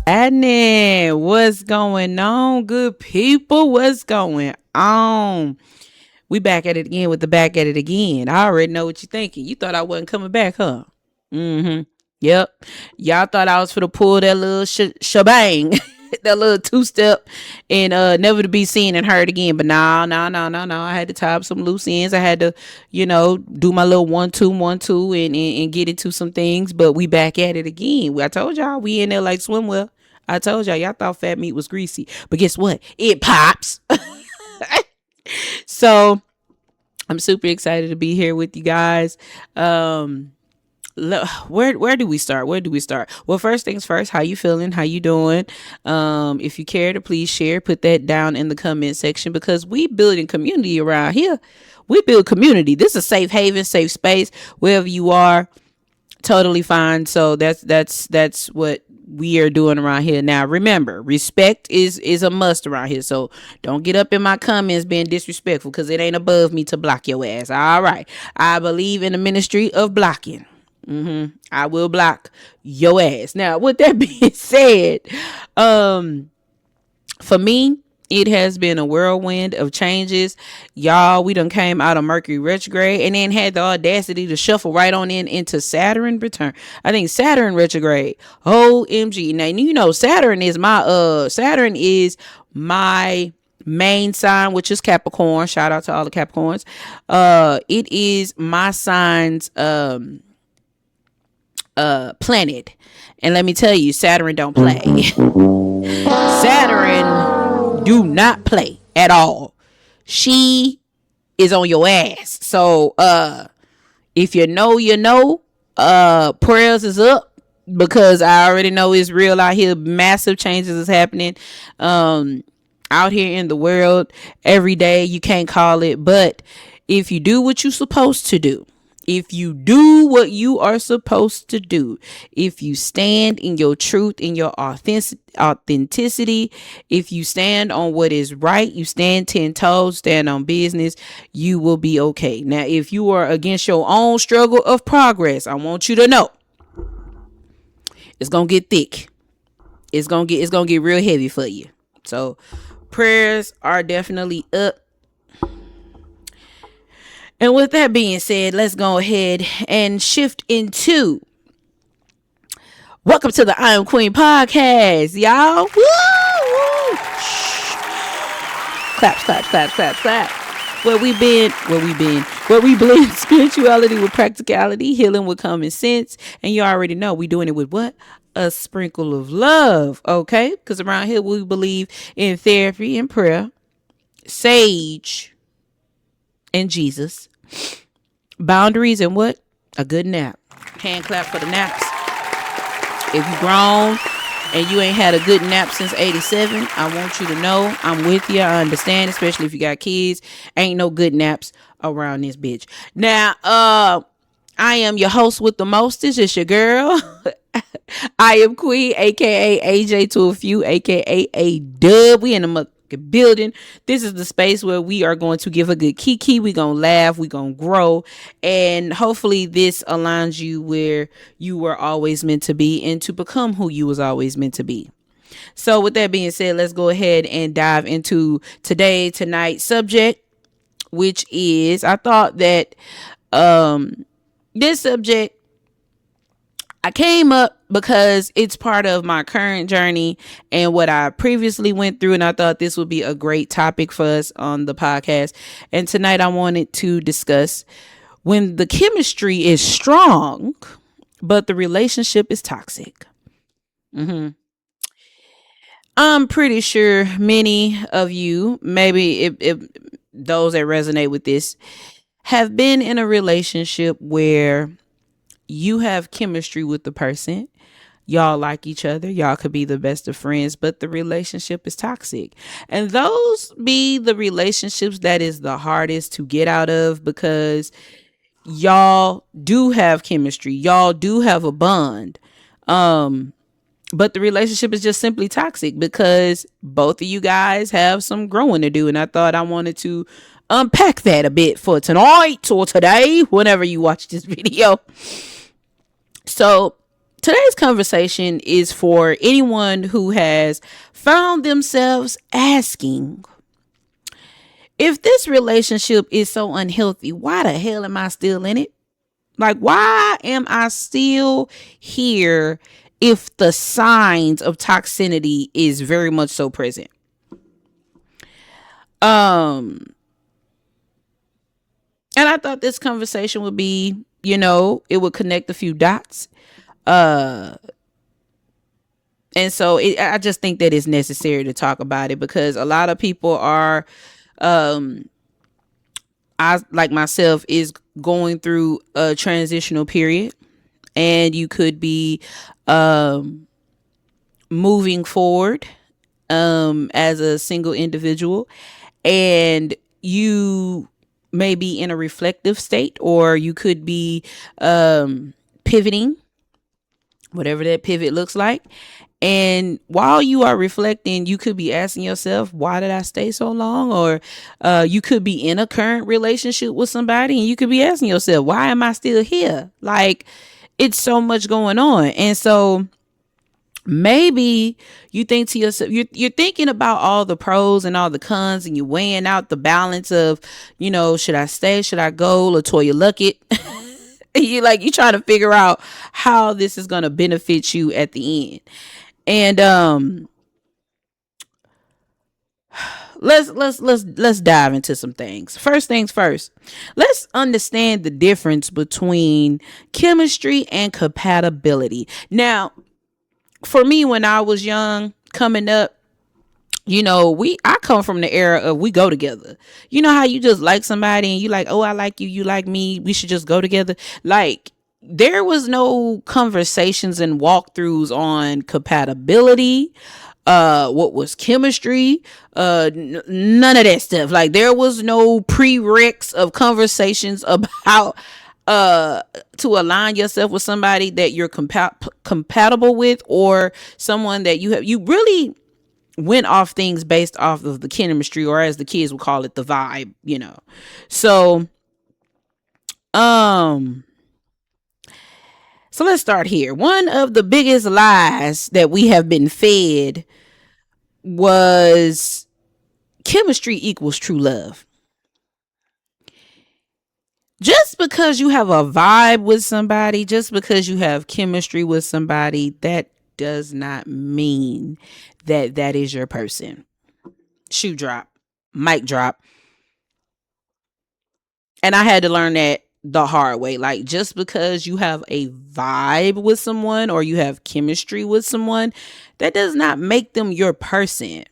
Adnan, what's going on, good people? What's going on? We back at it again with the back at it again. I already know what you're thinking. You thought I wasn't coming back, huh? Mm-hmm. Yep. Y'all thought I was for to pull that little shebang, that little two-step, and never to be seen and heard again. But no, no, no, no, no. I had to tie up some loose ends. I had to, do my little 1-2, 1-2, and get into some things. But we back at it again. I told y'all we in there like swimwear. I told y'all thought fat meat was greasy, but guess what? It pops. So I'm super excited to be here with you guys. Where do we start? Well, first things first, how you feeling? How you doing? If you care to please share, put that down in the comment section, because we building community around here. We build community. This is a safe haven, safe space. Wherever you are, totally fine. So that's what we are doing around here. Now, remember, respect is a must around here. So don't get up in my comments being disrespectful, because it ain't above me to block your ass. All right. I believe in the ministry of blocking. I will block your ass. Now, with that being said, for me, it has been a whirlwind of changes. Y'all, we done came out of Mercury retrograde and then had the audacity to shuffle right on into Saturn return. I think Saturn retrograde. OMG. Now, Saturn is my main sign, which is Capricorn. Shout out to all the Capricorns. It is my sign's planet. And let me tell you, Saturn don't play. Saturn do not play at all. She is on your ass. So if you know, prayers is up, because I already know it's real out here. Massive changes is happening out here in the world every day. You can't call it, but if you do what you're supposed to do, if you do what you are supposed to do, if you stand in your truth, in your authenticity, if you stand on what is right, you stand 10 toes, stand on business, you will be okay. Now, if you are against your own struggle of progress, I want you to know it's going to get thick. It's going to get real heavy for you. So prayers are definitely up. And with that being said, let's go ahead and shift into welcome to the Eyam Queen Podcast, y'all. Woo, woo. Claps, claps, claps, claps, claps. Where we blend spirituality with practicality, healing with common sense. And you already know we doing it with what? A sprinkle of love, okay? Because around here we believe in therapy and prayer, sage, and Jesus, boundaries, and what? A good nap. Hand clap for the naps. If you grown and you ain't had a good nap since 87, I want you to know I'm with you. I understand, especially if you got kids. Ain't no good naps around this bitch. Now, I am your host with the mostest. It's your girl. Eyam Queen, aka AJ to a few, aka A Dub. We in the building. This is the space where we are going to give a good kiki. We gonna laugh, we gonna grow, and hopefully this aligns you where you were always meant to be and to become who you was always meant to be. So with that being said, let's go ahead and dive into tonight's subject, which is, I thought that this subject, I came up because it's part of my current journey and what I previously went through, and I thought this would be a great topic for us on the podcast. And tonight I wanted to discuss when the chemistry is strong, but the relationship is toxic. I'm pretty sure many of you, maybe if those that resonate with this, have been in a relationship where you have chemistry with the person. Y'all like each other. Y'all could be the best of friends, but the relationship is toxic. And those be the relationships that is the hardest to get out of, because y'all do have chemistry. Y'all do have a bond. But the relationship is just simply toxic because both of you guys have some growing to do. And I thought I wanted to unpack that a bit for tonight or today, whenever you watch this video. So today's conversation is for anyone who has found themselves asking, if this relationship is so unhealthy, why the hell am I still in it? Like, why am I still here if the signs of toxicity is very much so present? And I thought this conversation would be, it would connect a few dots. And so I just think that it's necessary to talk about it, because a lot of people are, I, like myself, is going through a transitional period, and you could be moving forward as a single individual, and you may be in a reflective state, or you could be pivoting, whatever that pivot looks like. And while you are reflecting, you could be asking yourself, why did I stay so long? Or you could be in a current relationship with somebody, and you could be asking yourself, why am I still here? Like, it's so much going on. And so maybe you think to yourself, you're thinking about all the pros and all the cons, and you're weighing out the balance of, should I stay? Should I go? LaToya Luckett. You trying to figure out how this is going to benefit you at the end. And let's dive into some things. First things first. Let's understand the difference between chemistry and compatibility. Now, for me, when I was young, coming up, I come from the era of we go together. You know how you just like somebody and you like, oh, I like you, you like me, we should just go together. Like, there was no conversations and walkthroughs on compatibility, what was chemistry, none of that stuff. Like, there was no prereqs of conversations about to align yourself with somebody that you're compatible with, or someone that you really went off things based off of the chemistry, or as the kids would call it, the vibe, So, so let's start here. One of the biggest lies that we have been fed was chemistry equals true love. Just because you have a vibe with somebody, just because you have chemistry with somebody, that does not mean that that is your person. Shoe drop, mic drop. And I had to learn that the hard way. Like, just because you have a vibe with someone or you have chemistry with someone, that does not make them your person.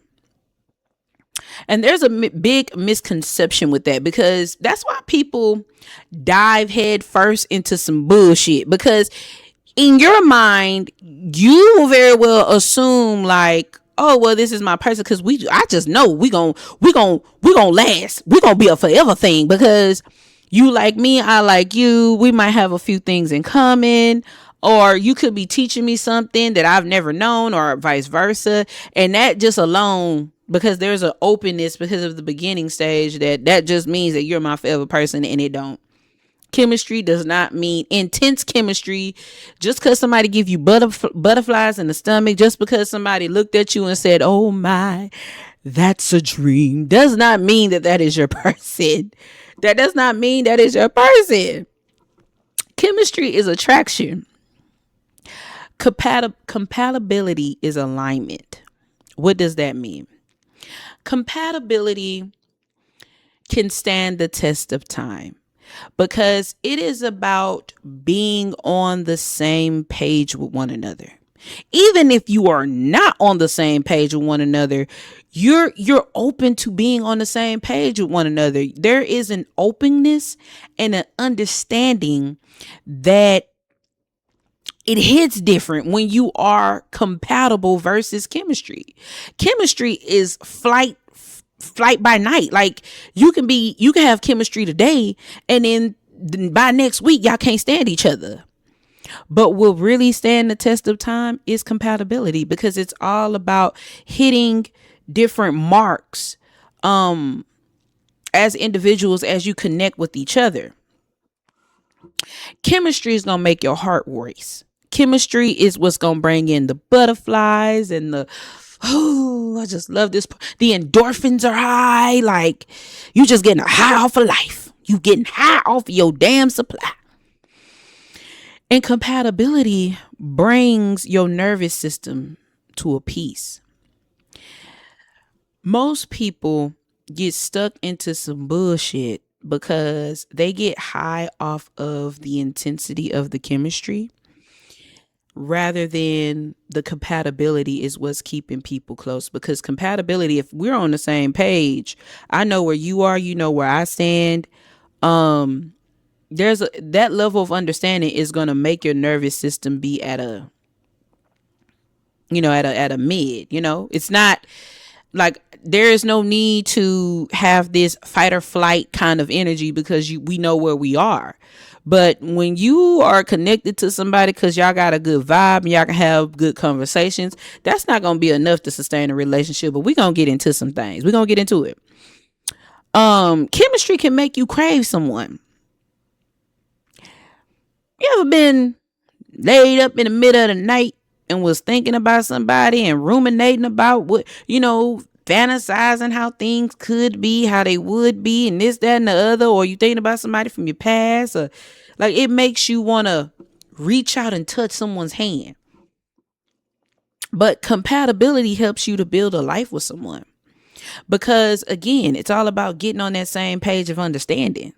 And there's a big misconception with that, because that's why people dive head first into some bullshit, because in your mind, you will very well assume like, oh, well, this is my person, because I just know we gonna last. We gonna be a forever thing, because you like me, I like you. We might have a few things in common, or you could be teaching me something that I've never known, or vice versa. And that just alone, because there's an openness because of the beginning stage, that just means that you're my forever person, and it don't. Chemistry does not mean intense chemistry. Just because somebody give you butterflies in the stomach, just because somebody looked at you and said, oh my, that's a dream, does not mean that that is your person. That does not mean that is your person. Chemistry is attraction. Compatibility is alignment. What does that mean? Compatibility can stand the test of time, because it is about being on the same page with one another. Even if you are not on the same page with one another, you're open to being on the same page with one another. There is an openness and an understanding that it hits different when you are compatible versus chemistry. Chemistry is flight by night. Like you can have chemistry today and then by next week y'all can't stand each other. But what really stand the test of time is compatibility, because it's all about hitting different marks as individuals as you connect with each other. Chemistry is going to make your heart race. Chemistry is what's going to bring in the butterflies and the, oh, I just love this. The endorphins are high. Like you just getting a high off of life. You getting high off of your damn supply. And compatibility brings your nervous system to a peace. Most people get stuck into some bullshit because they get high off of the intensity of the chemistry rather than the compatibility is what's keeping people close. Because compatibility, if we're on the same page, I know where you are, you know where I stand. That level of understanding is going to make your nervous system be at a, at a mid. It's not like there is no need to have this fight or flight kind of energy because we know where we are. But when you are connected to somebody because y'all got a good vibe and y'all can have good conversations, that's not going to be enough to sustain a relationship. But we're going to get into some things. We're going to get into it. Chemistry can make you crave someone. You ever been laid up in the middle of the night and was thinking about somebody and ruminating about what, fantasizing how things could be, how they would be, and this, that, and the other, or you thinking about somebody from your past, or like it makes you want to reach out and touch someone's hand. But compatibility helps you to build a life with someone. Because again, it's all about getting on that same page of understanding.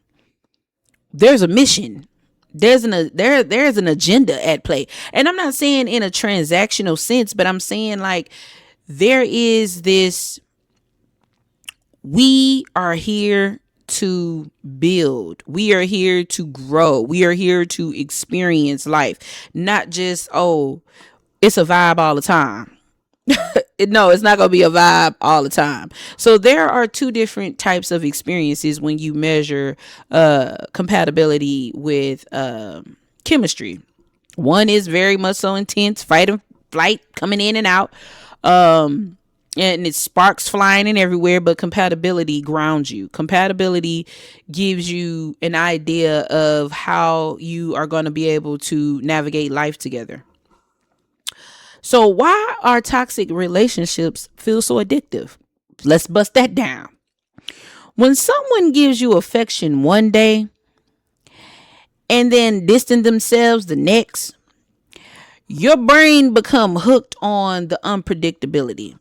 There's a mission. There's an agenda at play. And I'm not saying in a transactional sense, but I'm saying like there is this, we are here to build. We are here to grow. We are here to experience life. Not just, oh, it's a vibe all the time. No, it's not going to be a vibe all the time. So there are two different types of experiences when you measure compatibility with chemistry. One is very much so intense, fight and flight coming in and out. And it sparks flying and everywhere, but compatibility grounds you. Compatibility gives you an idea of how you are going to be able to navigate life together. So why are toxic relationships feel so addictive? Let's bust that down. When someone gives you affection one day and then distance themselves the next, your brain become hooked on the unpredictability.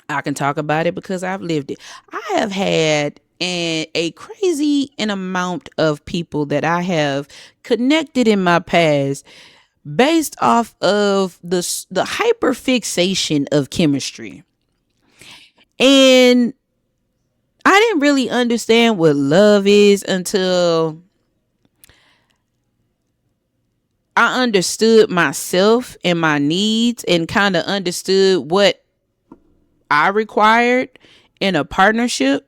I can talk about it because I've lived it. I have had a crazy amount of people that I have connected in my past based off of the hyperfixation of chemistry. And I didn't really understand what love is until I understood myself and my needs and kind of understood what I required in a partnership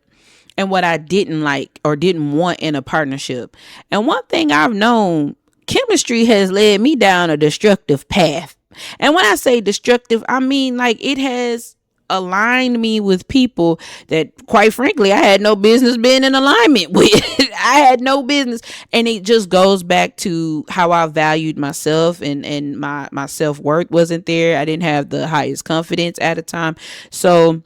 and what I didn't like or didn't want in a partnership. And one thing I've known, chemistry has led me down a destructive path. And when I say destructive, I mean like it has aligned me with people that, quite frankly, I had no business being in alignment with. I had no business. And it just goes back to how I valued myself, and my self-worth wasn't there. I didn't have the highest confidence at the time. So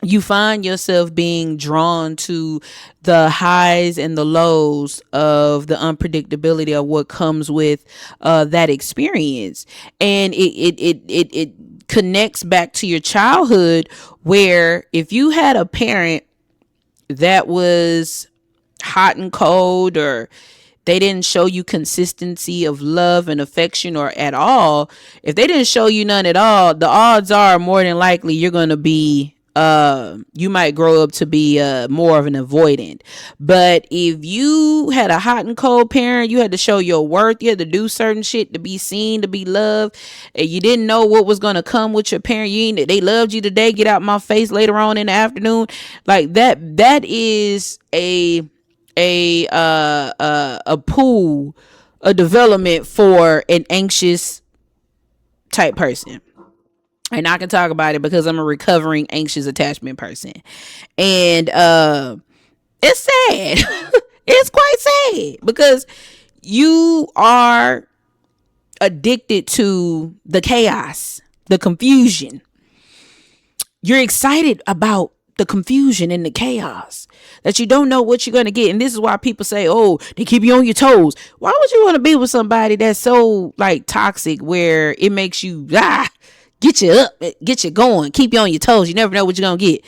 you find yourself being drawn to the highs and the lows of the unpredictability of what comes with that experience. And it connects back to your childhood, where if you had a parent that was hot and cold, or they didn't show you consistency of love and affection or at all, if they didn't show you none at all, the odds are more than likely you're going to be you might grow up to be more of an avoidant. But if you had a hot and cold parent, you had to show your worth, you had to do certain shit to be seen, to be loved, and you didn't know what was going to come with your parent. They loved you today, get out my face later on in the afternoon. Like that is a pool, a development for an anxious type person. And I can talk about it because I'm a recovering anxious attachment person. And it's sad. It's quite sad because you are addicted to the chaos, the confusion. You're excited about the confusion and the chaos, that you don't know what you're going to get. And this is why people say, oh, they keep you on your toes. Why would you want to be with somebody that's so like toxic, where it makes you get you up, get you going, keep you on your toes? You never know what you're going to get.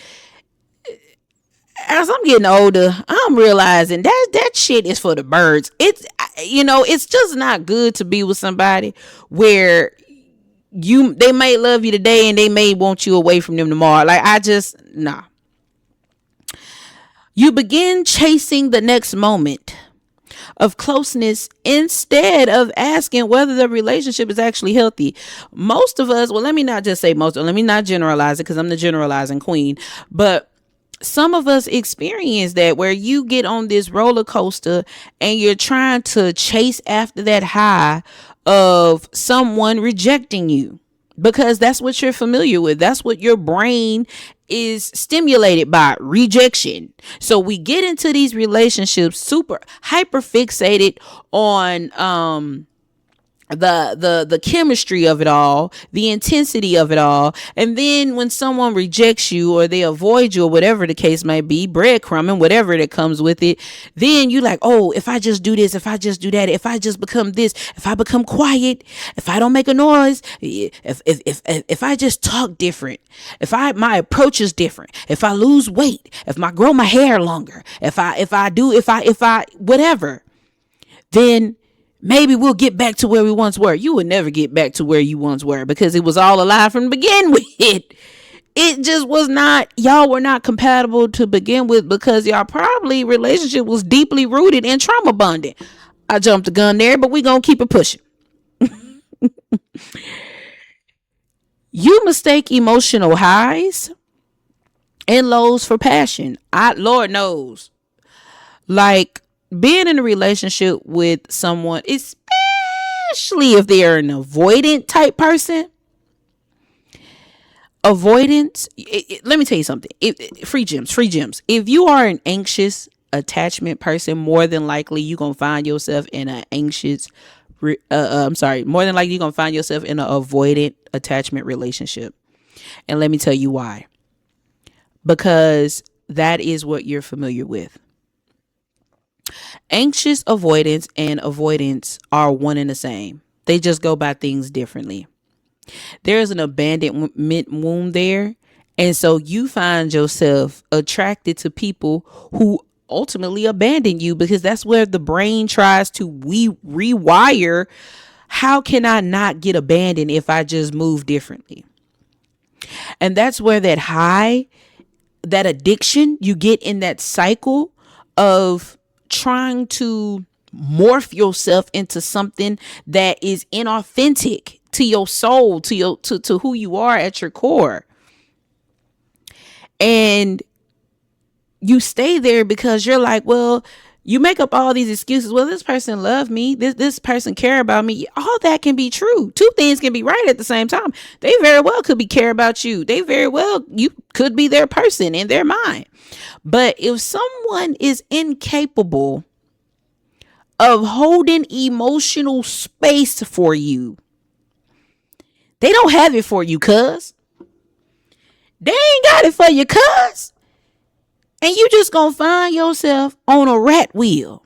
As I'm getting older, I'm realizing that shit is for the birds. It's just not good to be with somebody where they may love you today and they may want you away from them tomorrow. Like, nah. You begin chasing the next moment of closeness instead of asking whether the relationship is actually healthy. Most of us, well, let me not just say most, let me not generalize it because I'm the generalizing queen, but some of us experience that, where you get on this roller coaster and you're trying to chase after that high of someone rejecting you, because that's what you're familiar with. That's what your brain is stimulated by, rejection. So we get into these relationships super hyper fixated on the chemistry of it all, the intensity of it all. And then when someone rejects you or they avoid you or whatever the case might be, breadcrumbing, whatever that comes with it, then you like, oh, if I just do this, if I just do that, if I just become this, if I become quiet, if I don't make a noise, if I just talk different, if my approach is different, if I lose weight, if I grow my hair longer, if I whatever, then maybe we'll get back to where we once were. You would never get back to where you once were because it was all a lie from the begin with. It just was not, y'all were not compatible to begin with because y'all probably relationship was deeply rooted in trauma bonding. I jumped the gun there, but we gonna keep it pushing. You mistake emotional highs and lows for passion. Lord knows, like, being in a relationship with someone, especially if they're an avoidant type person, avoidance, let me tell you something. Free gems. If you are an anxious attachment person, more than likely you're going to find yourself in an more than likely you're going to find yourself in an avoidant attachment relationship. And let me tell you why. Because that is what you're familiar with. Anxious avoidance and avoidance are one and the same. They just go by things differently. There's an abandonment wound there. And so you find yourself attracted to people who ultimately abandon you, because that's where the brain tries to rewire. How can I not get abandoned if I just move differently? And that's where that high, that addiction, you get in that cycle of trying to morph yourself into something that is inauthentic to your soul, to who you are at your core. And you stay there because you're like, well, you make up all these excuses. Well, this person loved me. This person care about me. All that can be true. Two things can be right at the same time. They very well could be care about you. You could be their person in their mind. But if someone is incapable of holding emotional space for you, they don't have it for you, cuz. They ain't got it for you, cuz. And you just gonna find yourself on a rat wheel.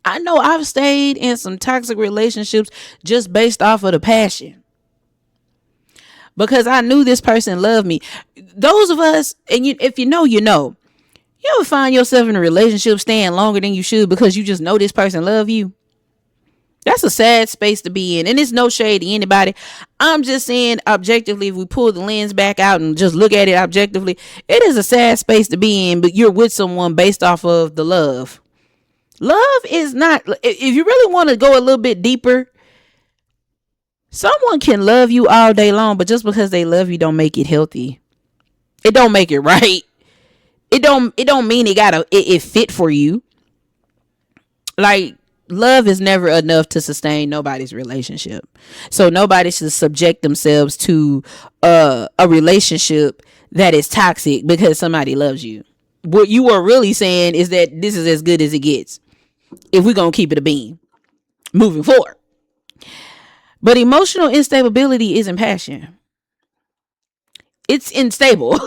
I know I've stayed in some toxic relationships just based off of the passion, because I knew this person loved me. Those of us, and if you know, you know. You ever find yourself in a relationship staying longer than you should because you just know this person love you? That's a sad space to be in. And it's no shade to anybody. I'm just saying, objectively, if we pull the lens back out and just look at it objectively, it is a sad space to be in, but you're with someone based off of the love. Love is not, if you really want to go a little bit deeper, someone can love you all day long, but just because they love you don't make it healthy. It don't make it right. It don't mean it fit for you. Like, love is never enough to sustain nobody's relationship. So nobody should subject themselves to a relationship that is toxic because somebody loves you. What you are really saying is that this is as good as it gets if we're going to keep it a beam moving forward. But emotional instability isn't passion. It's unstable.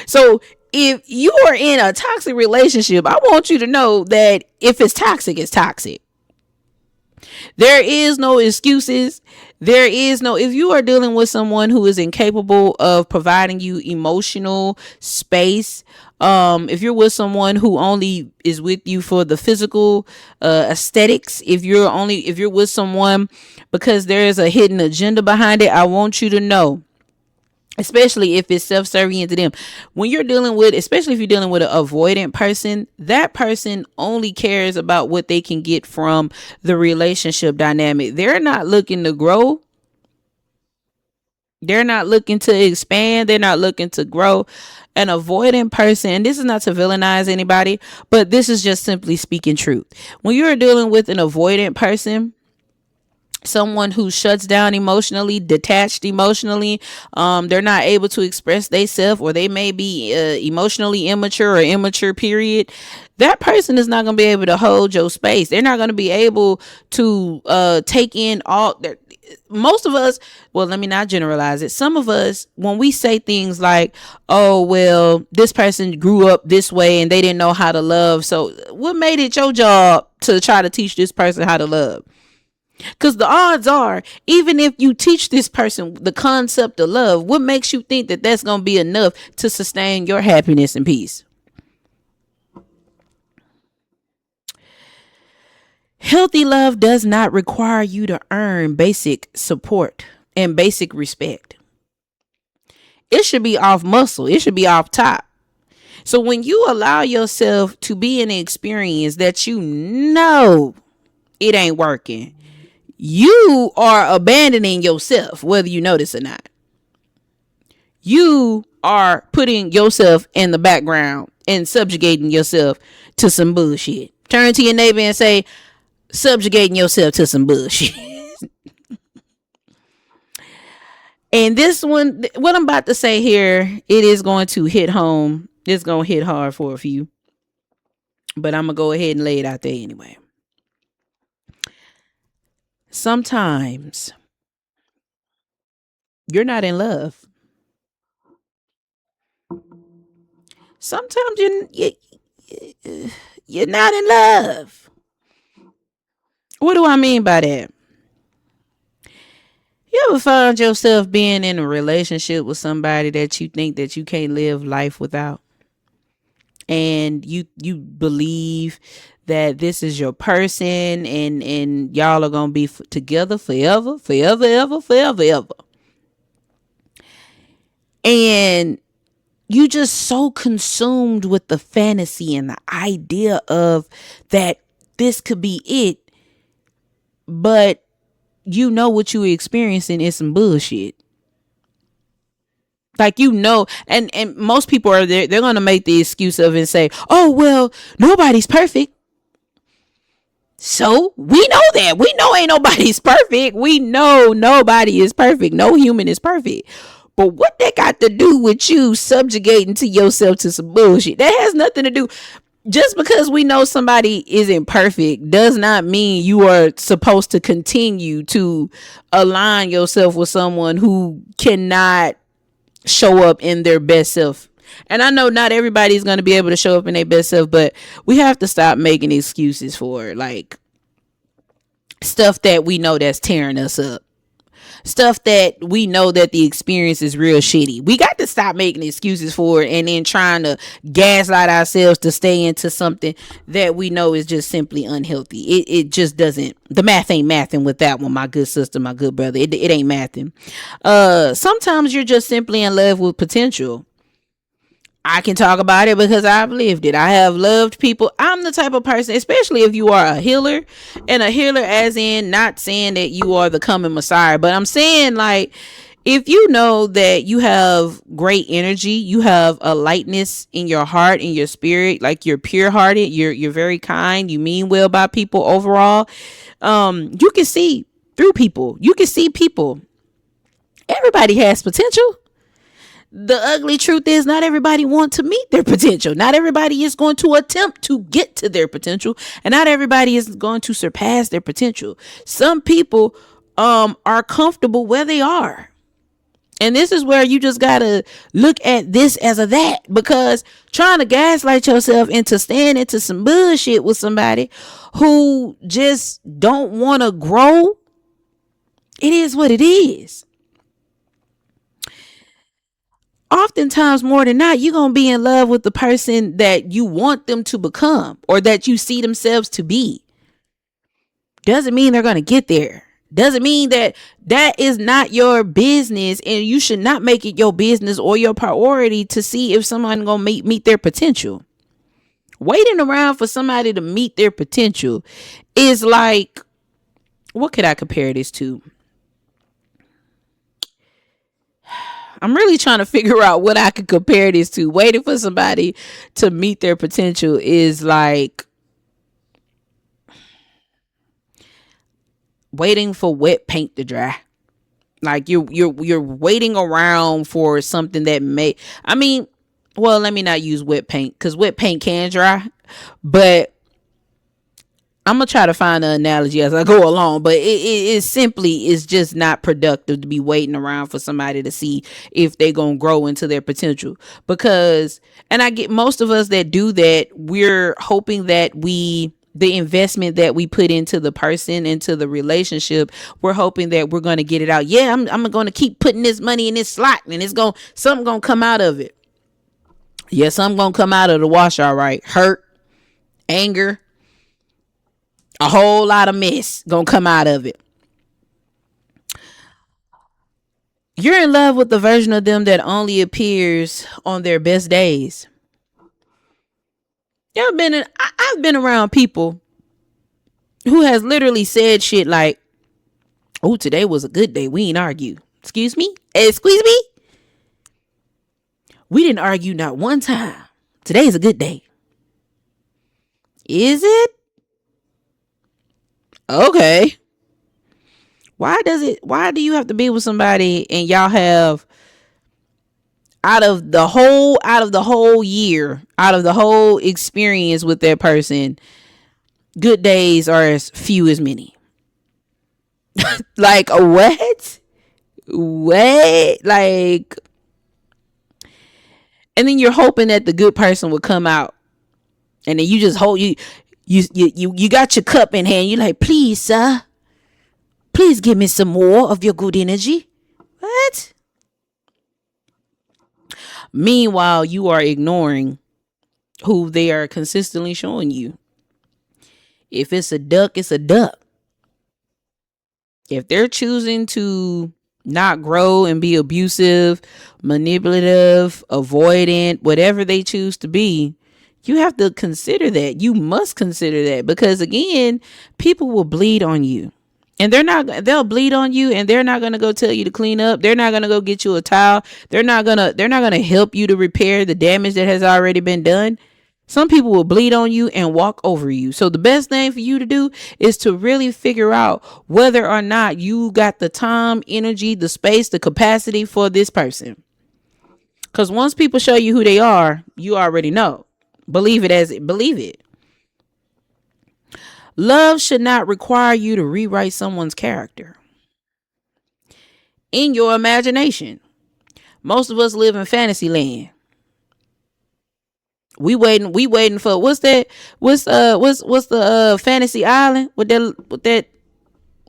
So if you are in a toxic relationship, I want you to know that if it's toxic, it's toxic. There is no excuses. There is no, if you are dealing with someone who is incapable of providing you emotional space, if you're with someone who only is with you for the physical aesthetics, if you're with someone because there is a hidden agenda behind it, I want you to know, especially if it's self-serving to them, when you're dealing with, especially if you're dealing with an avoidant person, that person only cares about what they can get from the relationship dynamic. They're not looking to grow. They're not looking to expand. They're not looking to grow. An avoidant person, and this is not to villainize anybody, but this is just simply speaking truth. When you're dealing with an avoidant person, someone who shuts down emotionally, detached emotionally, they're not able to express themselves, or they may be emotionally immature or immature, period. That person is not going to be able to hold your space. They're not going to be able to take in all their, most of us, well, let me not generalize it. Some of us, when we say things like, oh, well, this person grew up this way and they didn't know how to love, so what made it your job to try to teach this person how to love? Because the odds are, even if you teach this person the concept of love, what makes you think that that's going to be enough to sustain your happiness and peace? Healthy love does not require you to earn basic support and basic respect. It should be off muscle. It should be off top. So when you allow yourself to be in an experience that you know it ain't working, you are abandoning yourself, whether you notice or not. You are putting yourself in the background and subjugating yourself to some bullshit. Turn to your neighbor and say, subjugating yourself to some bullshit. And this one, what I'm about to say here, it is going to hit home. It's going to hit hard for a few. But I'm going to go ahead and lay it out there anyway. Sometimes you're not in love. Sometimes you're not in love. What do I mean by that? You ever find yourself being in a relationship with somebody that you think that you can't live life without? And you believe that this is your person, and y'all are going to be together forever, forever, ever, forever, ever. And you just so consumed with the fantasy and the idea of that this could be it, but you know what you experiencing is some bullshit. Like, you know, and most people are there, they're gonna make the excuse of and say, oh, well, nobody's perfect. So we know that. We know ain't nobody's perfect. We know nobody is perfect. No human is perfect. But what that got to do with you subjugating to yourself to some bullshit? That has nothing to do. Just because we know somebody isn't perfect does not mean you are supposed to continue to align yourself with someone who cannot show up in their best self. And I know not everybody's going to be able to show up in their best self, but we have to stop making excuses for like stuff that we know that's tearing us up. stuff that we know that the experience is real shitty. We got to stop making excuses for it and then trying to gaslight ourselves to stay into something that we know is just simply unhealthy. It just doesn't, the math ain't mathing with that one, my good sister, my good brother. It ain't mathing. Sometimes you're just simply in love with potential. I can talk about it because I've lived it. I have loved people. I'm the type of person, especially if you are a healer, and a healer as in not saying that you are the coming Messiah, but I'm saying like, if you know that you have great energy, you have a lightness in your heart, in your spirit, like you're pure hearted, you're very kind, you mean well by people overall. You can see through people. You can see people. Everybody has potential. The ugly truth is not everybody want to meet their potential. Not everybody is going to attempt to get to their potential, and not everybody is going to surpass their potential. Some people are comfortable where they are. And this is where you just gotta look at this as a that, because trying to gaslight yourself into staying into some bullshit with somebody who just don't want to grow, it is what it is. Oftentimes, more than not, you're going to be in love with the person that you want them to become or that you see themselves to be. Doesn't mean they're going to get there. Doesn't mean that that is not your business, and you should not make it your business or your priority to see if someone going to meet their potential. Waiting around for somebody to meet their potential is like, what could I compare this to? I'm really trying to figure out what I could compare this to. Waiting for somebody to meet their potential is like waiting for wet paint to dry. Like you're waiting around for something that may, I mean, well, let me not use wet paint because wet paint can dry, but I'm gonna try to find an analogy as I go along, but it simply is just not productive to be waiting around for somebody to see if they're gonna grow into their potential. Because, and I get most of us that do that, we're hoping that the investment that we put into the person, into the relationship, we're hoping that we're gonna get it out. Yeah, I'm gonna keep putting this money in this slot, and something gonna come out of it. Yeah, something gonna come out of the wash, all right. Hurt, anger, a whole lot of mess gonna come out of it. You're in love with the version of them that only appears on their best days. I've been around people who has literally said shit like, "Oh, today was a good day. We ain't argue." Excuse me? Excuse me? We didn't argue not one time. Today's a good day. Is it? Okay. Why do you have to be with somebody and y'all have out of the whole year, out of the whole experience with that person, good days are as few as many? Like a what? What? Like, and then you're hoping that the good person will come out, and then you just hold you got your cup in hand. You're like, please, sir, please give me some more of your good energy. What? Meanwhile, you are ignoring who they are consistently showing you. If it's a duck, it's a duck. If they're choosing to not grow and be abusive, manipulative, avoidant, whatever they choose to be, you have to consider that. You must consider that, because again, people will bleed on you. And they'll bleed on you, and they're not going to go tell you to clean up. They're not going to go get you a towel. They're not going to help you to repair the damage that has already been done. Some people will bleed on you and walk over you. So the best thing for you to do is to really figure out whether or not you got the time, energy, the space, the capacity for this person. Because once people show you who they are, you already know. Believe it. Love should not require you to rewrite someone's character in your imagination. Most of us live in fantasy land. We waiting for what's that? What's the fantasy island with that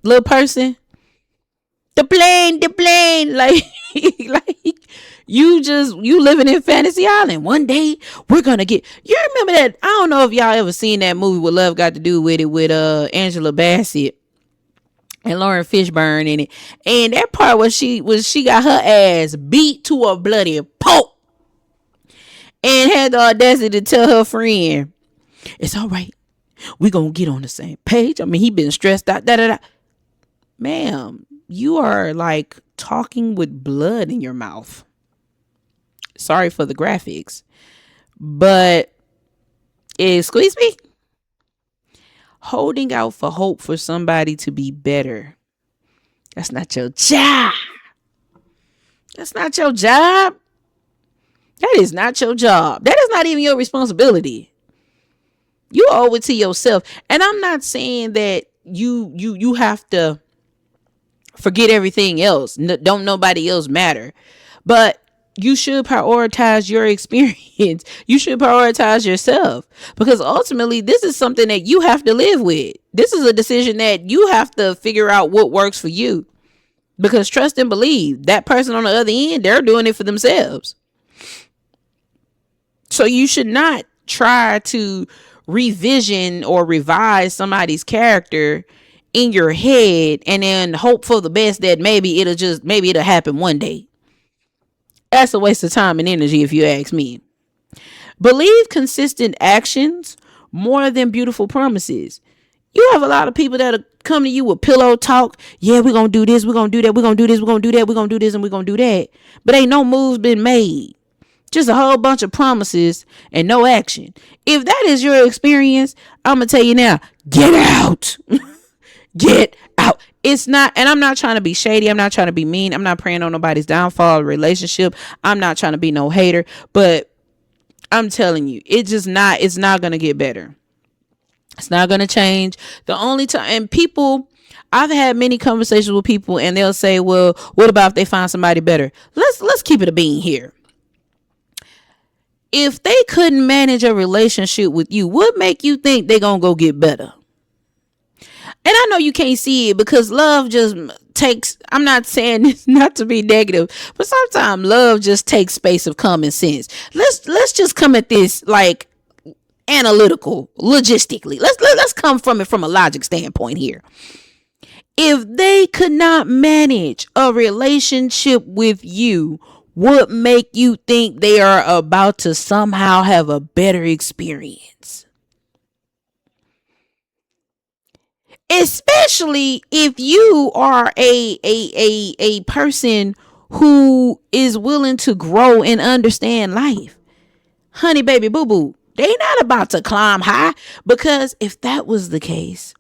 little person? The plane, like, like you living in fantasy island. One day we're gonna get. You remember that? I don't know if y'all ever seen that movie with Love Got to Do with it with Angela Bassett and Lauren Fishburne in it, and that part was she got her ass beat to a bloody pulp, and had the audacity to tell her friend, "It's all right. We gonna get on the same page." I mean, he been stressed out. Da da da. Ma'am, you are like talking with blood in your mouth. Sorry for the graphics, but excuse me, holding out for hope for somebody to be better. That's not your job. That's not your job. That is not your job. That is not even your responsibility. You owe it to yourself. And I'm not saying that you have to forget everything else. Don't nobody else matter. But you should prioritize your experience. You should prioritize yourself, because ultimately this is something that you have to live with. This is a decision that you have to figure out what works for you, because trust and believe that person on the other end, they're doing it for themselves. So you should not try to revision or revise somebody's character in your head and then hope for the best that maybe it'll happen one day. That's a waste of time and energy, if you ask me. Believe consistent actions more than beautiful promises. You have a lot of people that'll come to you with pillow talk. Yeah, we're going to do this. We're going to do that. We're going to do this. We're going to do that. We're going to do this and we're going to do that. But ain't no moves been made. Just a whole bunch of promises and no action. If that is your experience, I'm going to tell you now, get out. Get out. It's not, and I'm not trying to be shady. I'm not trying to be mean. I'm not praying on nobody's downfall or relationship. I'm not trying to be no hater, but I'm telling you, it's not going to get better. It's not going to change. The only time, and people, I've had many conversations with people and they'll say, well, what about if they find somebody better? Let's keep it a bean here. If they couldn't manage a relationship with you, what make you think they're going to go get better? And I know you can't see it because love just takes, I'm not saying this not to be negative, but sometimes love just takes space of common sense. Let's just come at this like analytical, logistically. Let's come from it from a logic standpoint here. If they could not manage a relationship with you, what make you think they are about to somehow have a better experience? Especially if you are a person who is willing to grow and understand life. Honey, baby, boo boo, they not about to climb high, because if that was the case,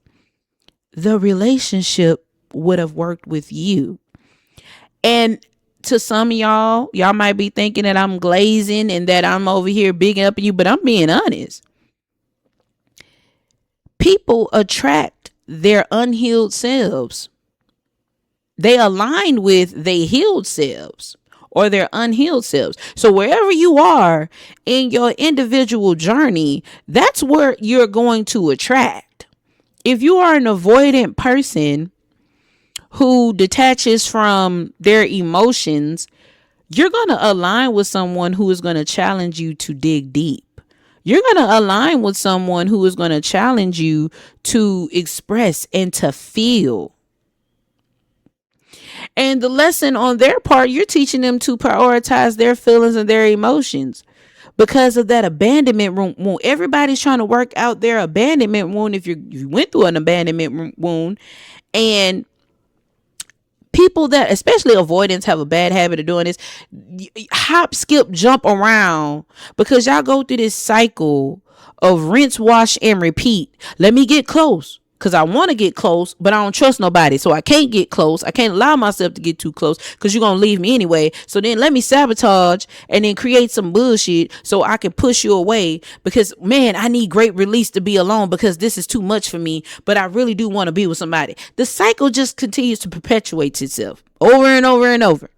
the relationship would have worked with you. And to some of y'all might be thinking that I'm glazing and that I'm over here bigging up you, but I'm being honest. People attract their unhealed selves. They align with their healed selves or their unhealed selves. So wherever you are in your individual journey, that's where you're going to attract. If you are an avoidant person who detaches from their emotions, you're going to align with someone who is going to challenge you to dig deep. You're going to align with someone who is going to challenge you to express and to feel. And the lesson on their part, you're teaching them to prioritize their feelings and their emotions because of that abandonment wound. Everybody's trying to work out their abandonment wound. If you went through an abandonment wound, and people that, especially avoidants, have a bad habit of doing this. Hop, skip, jump around because y'all go through this cycle of rinse, wash, and repeat. Let me get close because I want to get close, but I don't trust nobody. So I can't get close. I can't allow myself to get too close because you're going to leave me anyway. So then let me sabotage and then create some bullshit so I can push you away because, man, I need great release to be alone because this is too much for me, but I really do want to be with somebody. The cycle just continues to perpetuate itself over and over and over.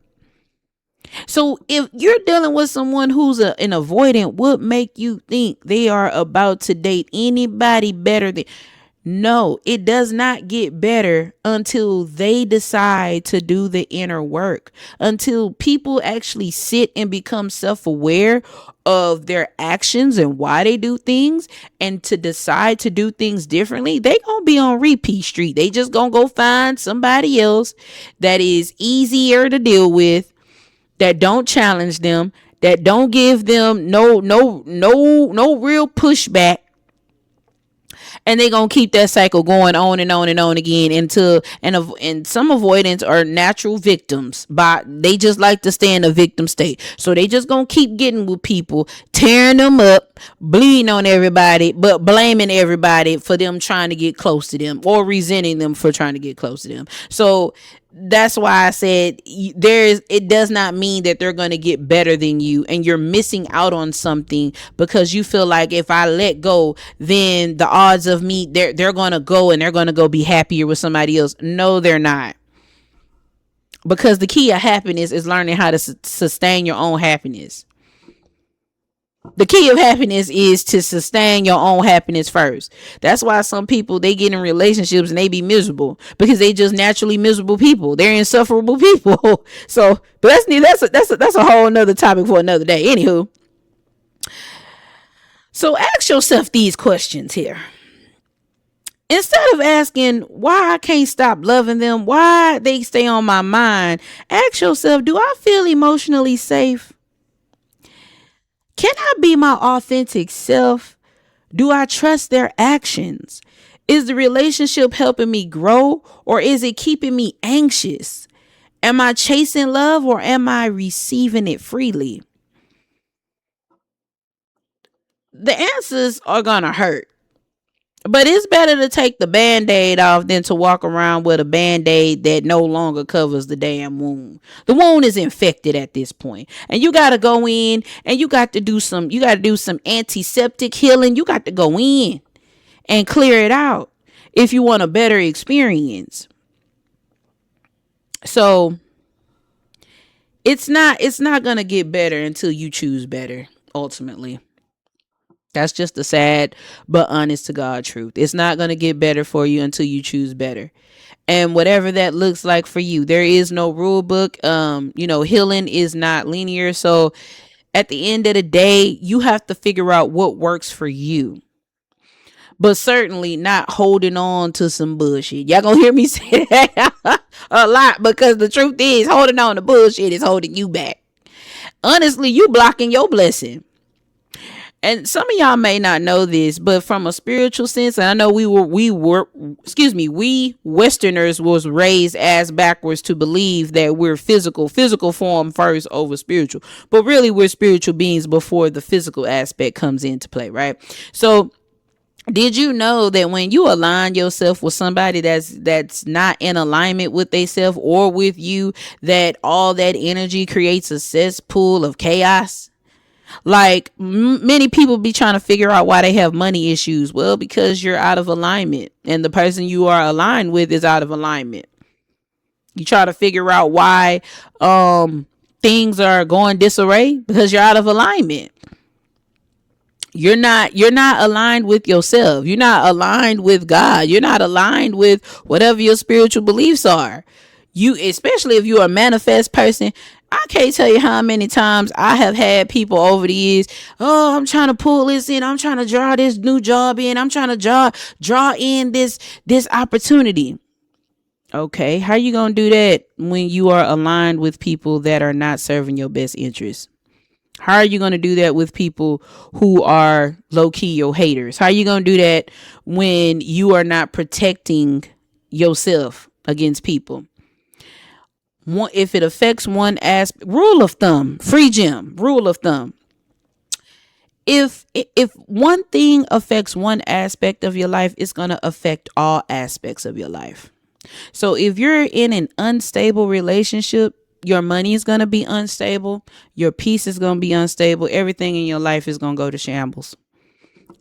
So if you're dealing with someone who's an avoidant, what make you think they are about to date anybody better than No, it does not get better until they decide to do the inner work, until people actually sit and become self aware of their actions and why they do things and to decide to do things differently. They gonna be on repeat street. They just gonna go find somebody else that is easier to deal with, that don't challenge them, that don't give them no real pushback, and they gonna keep that cycle going on and on and on again until and some avoidants are natural victims, but they just like to stay in a victim state, so they just gonna keep getting with people, tearing them up, bleeding on everybody, but blaming everybody for them trying to get close to them or resenting them for trying to get close to them. So that's why I said it does not mean that they're going to get better than you and you're missing out on something because you feel like if I let go, then the odds of me, they're going to go and they're going to go be happier with somebody else. No, they're not. Because the key of happiness is learning how to sustain your own happiness. The key of happiness is to sustain your own happiness first. That's why some people, they get in relationships and they be miserable because they just naturally miserable people. They're insufferable people. So, but that's a whole nother topic for another day. Anywho, so ask yourself these questions here. Instead of asking why I can't stop loving them, why they stay on my mind, ask yourself, do I feel emotionally safe? Can I be my authentic self? Do I trust their actions? Is the relationship helping me grow or is it keeping me anxious? Am I chasing love or am I receiving it freely? The answers are going to hurt. But it's better to take the band-aid off than to walk around with a band-aid that no longer covers the damn wound. The wound is infected at this point. And you gotta go in and you gotta do some antiseptic healing. You got to go in and clear it out if you want a better experience. So it's not gonna get better until you choose better, ultimately. That's just the sad but honest to God truth. It's not going to get better for you until you choose better. And whatever that looks like for you, there is no rule book. Healing is not linear. So at the end of the day, you have to figure out what works for you. But certainly not holding on to some bullshit. Y'all gonna hear me say that a lot because the truth is holding on to bullshit is holding you back. Honestly, you blocking your blessing. And some of y'all may not know this, but from a spiritual sense, and I know we Westerners was raised as backwards to believe that we're physical form first over spiritual, but really we're spiritual beings before the physical aspect comes into play, right? So did you know that when you align yourself with somebody that's not in alignment with themselves or with you, that all that energy creates a cesspool of chaos? Like many people be trying to figure out why they have money issues. Well, because you're out of alignment and the person you are aligned with is out of alignment. You try to figure out why things are going disarray because you're out of alignment. You're not aligned with yourself. You're not aligned with God. You're not aligned with whatever your spiritual beliefs are. You, especially if you're a manifest person, I can't tell you how many times I have had people over the years. Oh, I'm trying to pull this in. I'm trying to draw this new job in. I'm trying to draw in this opportunity. Okay, how you gonna do that when you are aligned with people that are not serving your best interests? How are you going to do that with people who are low-key your haters? How are you going to do that when you are not protecting yourself against people? If it affects one aspect, rule of thumb, free gem, rule of thumb. If one thing affects one aspect of your life, it's going to affect all aspects of your life. So if you're in an unstable relationship, your money is going to be unstable. Your peace is going to be unstable. Everything in your life is going to go to shambles.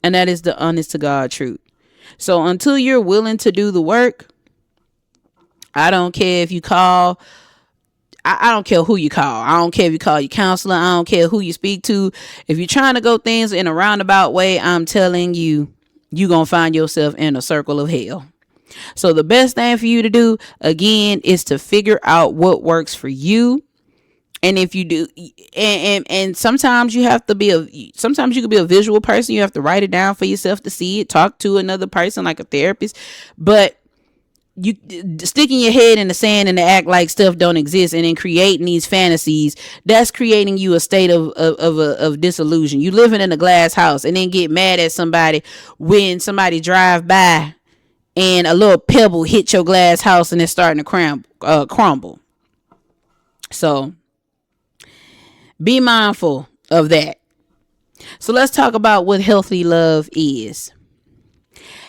And that is the honest to God truth. So until you're willing to do the work, I don't care if you call. I don't care who you call. I don't care if you call your counselor. I don't care who you speak to. If you're trying to go things in a roundabout way, I'm telling you, you going to find yourself in a circle of hell. So the best thing for you to do, again, is to figure out what works for you. And if you do, and sometimes you have to sometimes you could be a visual person. You have to write it down for yourself to see it, talk to another person like a therapist. But you sticking your head in the sand and to act like stuff don't exist and then creating these fantasies, that's creating you a state of disillusion. You living in a glass house and then get mad at somebody when somebody drive by and a little pebble hit your glass house and it's starting to crumble. So be mindful of that. So let's talk about what healthy love is.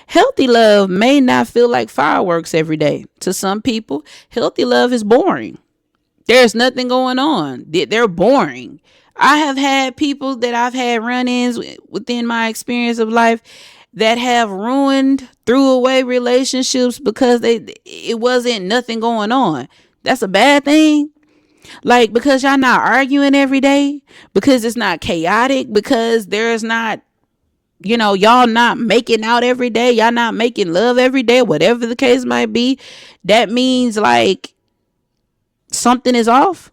Healthy love may not feel like fireworks every day. To some people, healthy love is boring. There's nothing going on. They're boring. I have had people that I've had run-ins within my experience of life that have ruined, threw away relationships because it wasn't nothing going on. That's a bad thing. Like, because y'all not arguing every day, because it's not chaotic, because there's not, y'all not making out every day, y'all not making love every day, whatever the case might be, that means like something is off.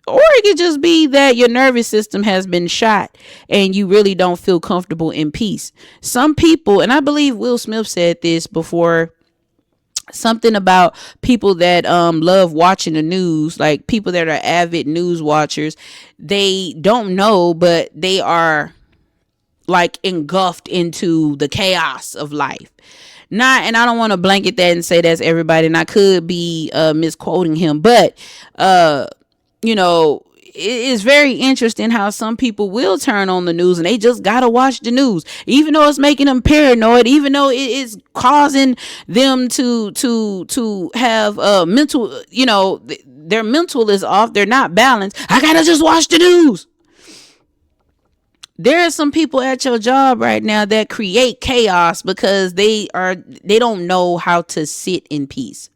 Or it could just be that your nervous system has been shot and you really don't feel comfortable in peace. Some people, and I believe Will Smith said this before, something about people that love watching the news, like people that are avid news watchers, they don't know, but they are like engulfed into the chaos of life. Not, and I don't want to blanket that and say that's everybody, and I could be misquoting him, but it is very interesting how some people will turn on the news and they just gotta watch the news, even though it's making them paranoid, even though it is causing them to have mental, their mental is off, they're not balanced. I gotta just watch the news. There are some people at your job right now that create chaos because they don't know how to sit in peace.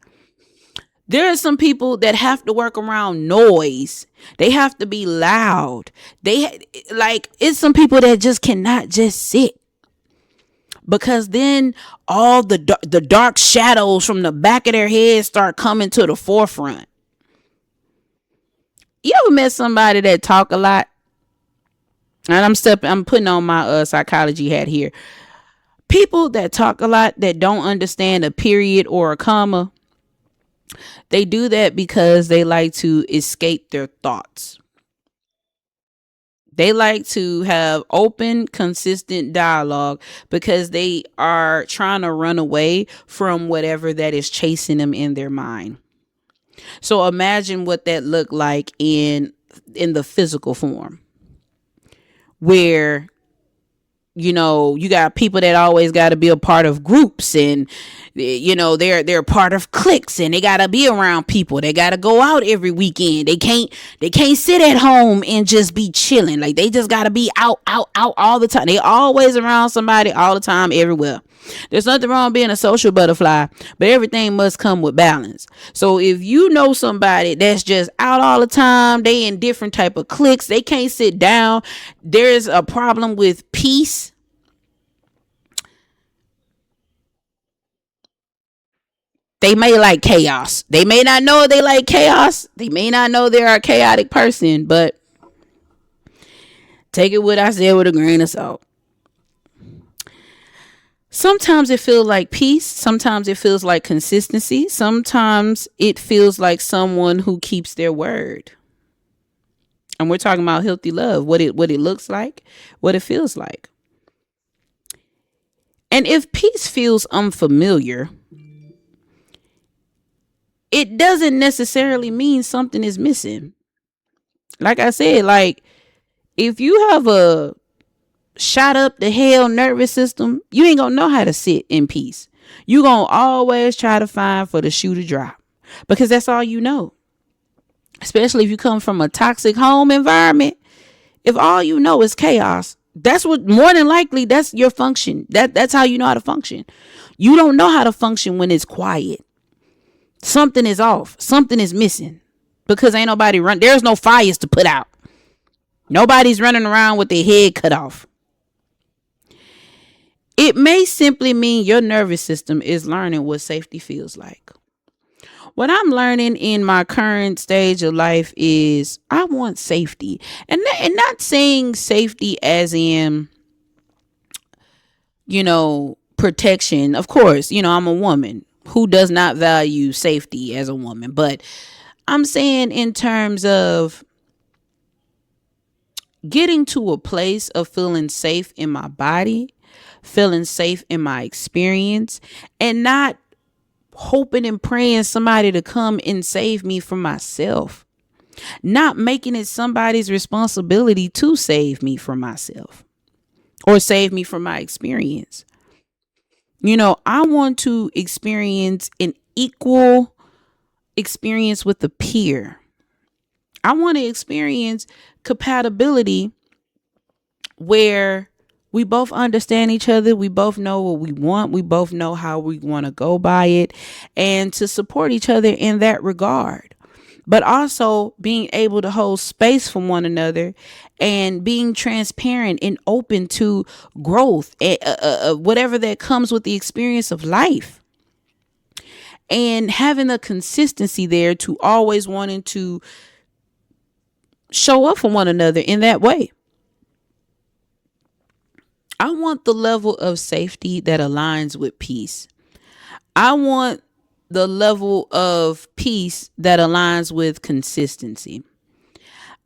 There are some people that have to work around noise. They have to be loud. It's some people that just cannot just sit, because then all the dark shadows from the back of their head start coming to the forefront. You ever met somebody that talk a lot? And I'm putting on my psychology hat here. People that talk a lot, that don't understand a period or a comma, they do that because they like to escape their thoughts. They like to have open, consistent dialogue because they are trying to run away from whatever that is chasing them in their mind. So imagine what that looked like in the physical form, where you got people that always got to be a part of groups, and they're part of cliques, and they got to be around people. They got to go out every weekend. They can't sit at home and just be chilling. Like, they just got to be out all the time. They always around somebody all the time, everywhere. There's nothing wrong being a social butterfly, but everything must come with balance. So if you know somebody that's just out all the time, they in different type of cliques, they can't sit down, there's a problem with peace. They may like chaos. They may not know they like chaos. They may not know they're a chaotic person, but take it what I said with a grain of salt. Sometimes it feels like peace. Sometimes it feels like consistency. Sometimes it feels like someone who keeps their word. And we're talking about healthy love, what it looks like, what it feels like. And if peace feels unfamiliar, it doesn't necessarily mean something is missing. Like I said, like, if you have a shot up the hell nervous system, you ain't gonna know how to sit in peace. You gonna always try to find for the shoe to drop, because that's all you know. Especially if you come from a toxic home environment. If all you know is chaos, that's what, more than likely, that's your function. That's how you know how to function. You don't know how to function when it's quiet. Something is off. Something is missing, because ain't nobody run. There's no fires to put out. Nobody's running around with their head cut off. It may simply mean your nervous system is learning what safety feels like. What I'm learning in my current stage of life is I want safety. And not saying safety as in, protection. Of course, I'm a woman who does not value safety as a woman, but I'm saying in terms of getting to a place of feeling safe in my body, feeling safe in my experience, and not hoping and praying somebody to come and save me from myself. Not making it somebody's responsibility to save me from myself or save me from my experience. I want to experience an equal experience with a peer. I want to experience compatibility where we both understand each other. We both know what we want. We both know how we want to go by it, and to support each other in that regard. But also being able to hold space for one another and being transparent and open to growth, whatever that comes with the experience of life. And having a consistency there to always wanting to show up for one another in that way. I want the level of safety that aligns with peace. I want the level of peace that aligns with consistency.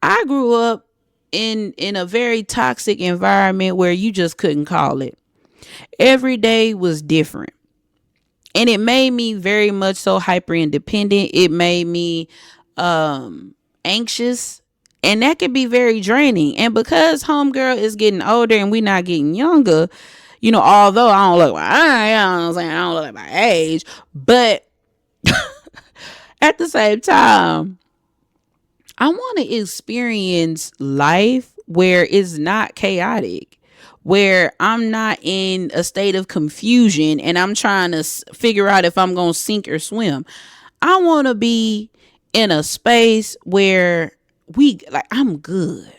I grew up in a very toxic environment where you just couldn't call it. Every day was different. And it made me very much so hyper independent. It made me anxious. And that could be very draining. And because homegirl is getting older and we not getting younger, although I don't look like I don't look like my age, but at the same time, I want to experience life where it's not chaotic, where I'm not in a state of confusion and I'm trying to figure out if I'm going to sink or swim. I want to be in a space where I'm good.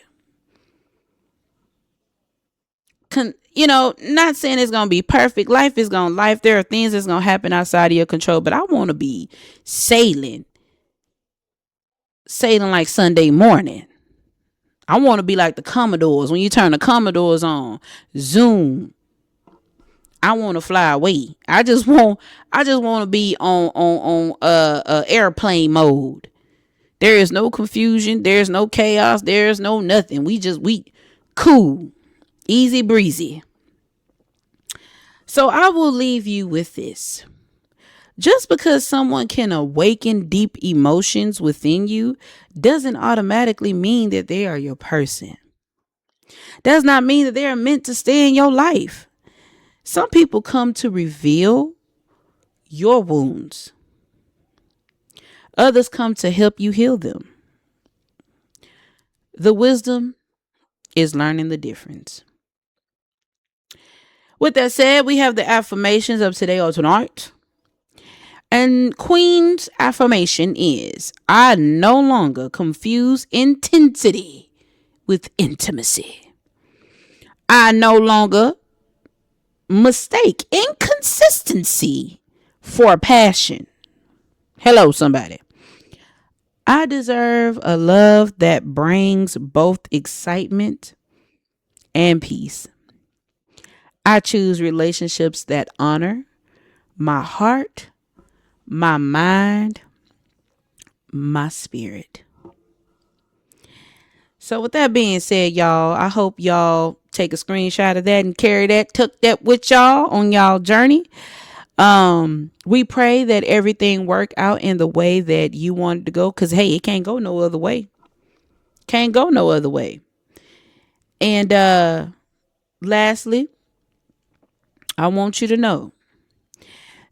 Not saying it's going to be perfect. Life is going to life. There are things that's going to happen outside of your control, but I want to be sailing like Sunday morning. I want to be like the Commodores. When you turn the Commodores on, zoom. I want to fly away. I just want to be on airplane mode. There is no confusion. There's no chaos. There's no nothing. We cool, easy breezy. So I will leave you with this. Just because someone can awaken deep emotions within you doesn't automatically mean that they are your person. Does not mean that they are meant to stay in your life. Some people come to reveal your wounds. Others come to help you heal them. The wisdom is learning the difference. With that said, we have the affirmations of today or tonight. And Queen's affirmation is, I no longer confuse intensity with intimacy. I no longer mistake inconsistency for passion. Hello, somebody. I deserve a love that brings both excitement and peace. I choose relationships that honor my heart, my mind, my spirit. So with that being said, y'all, I hope y'all take a screenshot of that and carry that, took that with y'all on y'all journey. We pray that everything work out in the way that you wanted to go. Cause hey, it can't go no other way. Can't go no other way. And lastly, I want you to know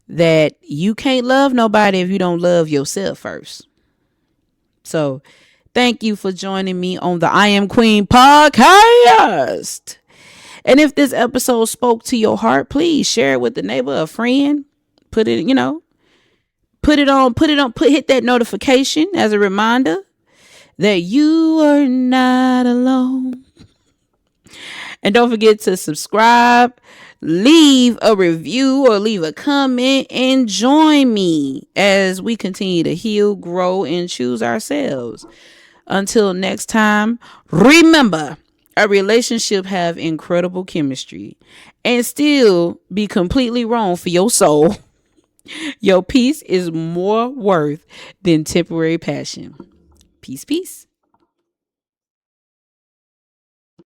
that you can't love nobody if you don't love yourself first. So thank you for joining me on the Eyam Queen Podcast. And if this episode spoke to your heart, please share it with a neighbor, a friend. Put it, hit that notification as a reminder that you are not alone. And don't forget to subscribe leave a review or leave a comment and join me as we continue to heal, grow, and choose ourselves. Until next time, remember, a relationship have incredible chemistry and still be completely wrong for your soul. Your peace is more worth than temporary passion. Peace, peace.